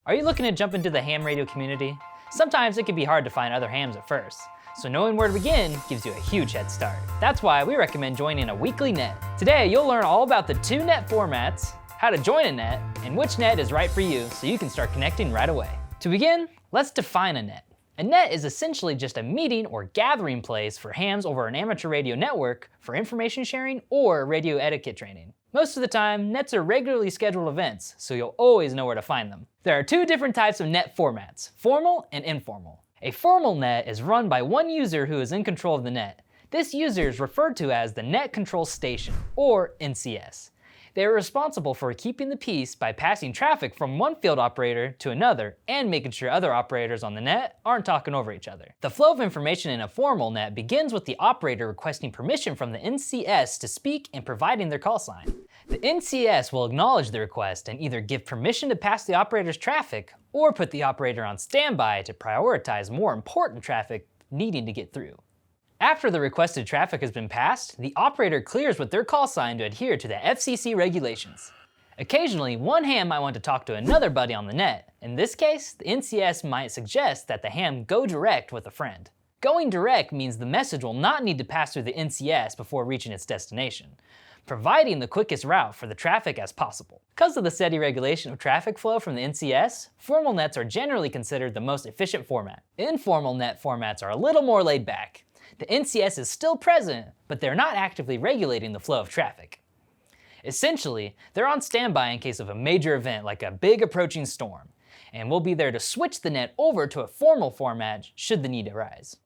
Are you looking to jump into the ham radio community? Sometimes it can be hard to find other hams at first, so knowing where to begin gives you a huge head start. That's why we recommend joining a weekly net. Today, you'll learn all about the 2 net formats, how to join a net, and which net is right for you so you can start connecting right away. To begin, let's define a net. A net is essentially just a meeting or gathering place for hams over an amateur radio network for information sharing or radio etiquette training. Most of the time, nets are regularly scheduled events, so you'll always know where to find them. There are 2 different types of net formats, formal and informal. A formal net is run by one user who is in control of the net. This user is referred to as the Net Control Station, or NCS. They are responsible for keeping the peace by passing traffic from one field operator to another and making sure other operators on the net aren't talking over each other. The flow of information in a formal net begins with the operator requesting permission from the NCS to speak and providing their call sign. The NCS will acknowledge the request and either give permission to pass the operator's traffic or put the operator on standby to prioritize more important traffic needing to get through. After the requested traffic has been passed, the operator clears with their call sign to adhere to the FCC regulations. Occasionally, one ham might want to talk to another buddy on the net. In this case, the NCS might suggest that the ham go direct with a friend. Going direct means the message will not need to pass through the NCS before reaching its destination, providing the quickest route for the traffic as possible. Because of the steady regulation of traffic flow from the NCS, formal nets are generally considered the most efficient format. Informal net formats are a little more laid back. The NCS is still present, but they're not actively regulating the flow of traffic. Essentially, they're on standby in case of a major event like a big approaching storm, and will be there to switch the net over to a formal format should the need arise.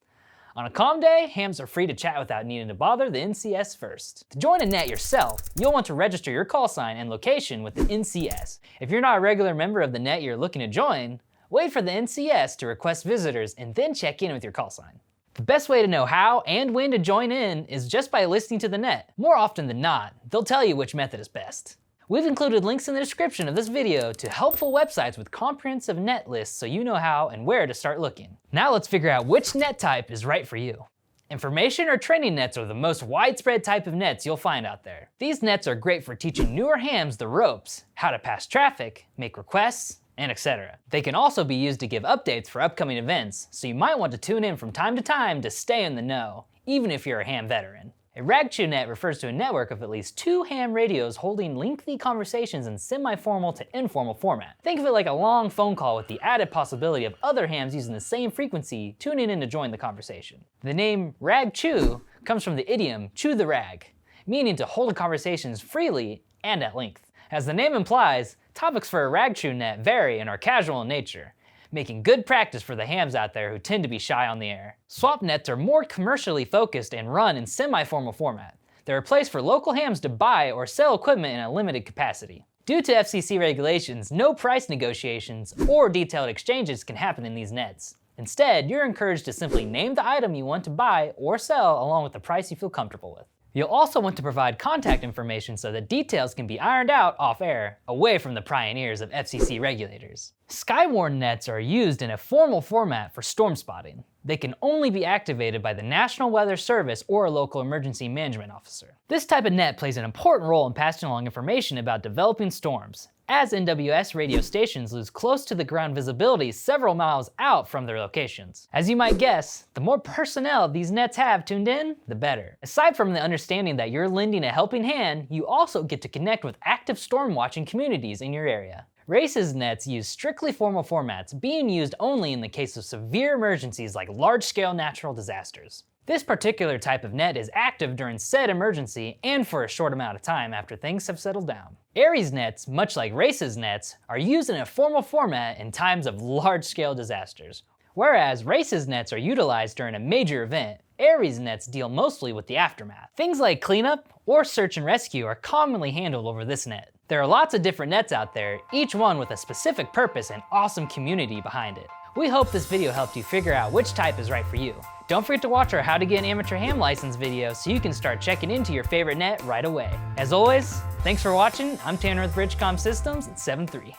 On a calm day, hams are free to chat without needing to bother the NCS first. To join a net yourself, you'll want to register your call sign and location with the NCS. If you're not a regular member of the net you're looking to join, wait for the NCS to request visitors and then check in with your call sign. The best way to know how and when to join in is just by listening to the net. More often than not, they'll tell you which method is best. We've included links in the description of this video to helpful websites with comprehensive net lists so you know how and where to start looking. Now let's figure out which net type is right for you. Information or training nets are the most widespread type of nets you'll find out there. These nets are great for teaching newer hams the ropes, how to pass traffic, make requests, and etc. They can also be used to give updates for upcoming events, so you might want to tune in from time to time to stay in the know, even if you're a ham veteran. A ragchew net refers to a network of at least 2 ham radios holding lengthy conversations in semi-formal to informal format. Think of it like a long phone call with the added possibility of other hams using the same frequency tuning in to join the conversation. The name ragchew comes from the idiom chew the rag, meaning to hold conversations freely and at length. As the name implies, topics for a ragchew net vary and are casual in nature, making good practice for the hams out there who tend to be shy on the air. Swap nets are more commercially focused and run in semi-formal format. They're a place for local hams to buy or sell equipment in a limited capacity. Due to FCC regulations, no price negotiations or detailed exchanges can happen in these nets. Instead, you're encouraged to simply name the item you want to buy or sell along with the price you feel comfortable with. You'll also want to provide contact information so that details can be ironed out off-air, away from the prying ears of FCC regulators. Skywarn nets are used in a formal format for storm spotting. They can only be activated by the National Weather Service or a local emergency management officer. This type of net plays an important role in passing along information about developing storms, as NWS radio stations lose close to the ground visibility several miles out from their locations. As you might guess, the more personnel these nets have tuned in, the better. Aside from the understanding that you're lending a helping hand, you also get to connect with active storm watching communities in your area. RACES nets use strictly formal formats, being used only in the case of severe emergencies like large-scale natural disasters. This particular type of net is active during said emergency and for a short amount of time after things have settled down. ARES nets, much like RACES nets, are used in a formal format in times of large-scale disasters. Whereas RACES nets are utilized during a major event, ARES nets deal mostly with the aftermath. Things like cleanup or search and rescue are commonly handled over this net. There are lots of different nets out there, each one with a specific purpose and awesome community behind it. We hope this video helped you figure out which type is right for you. Don't forget to watch our How to Get an Amateur Ham License video so you can start checking into your favorite net right away. As always, thanks for watching. I'm Tanner with Bridgecom Systems at 7-3.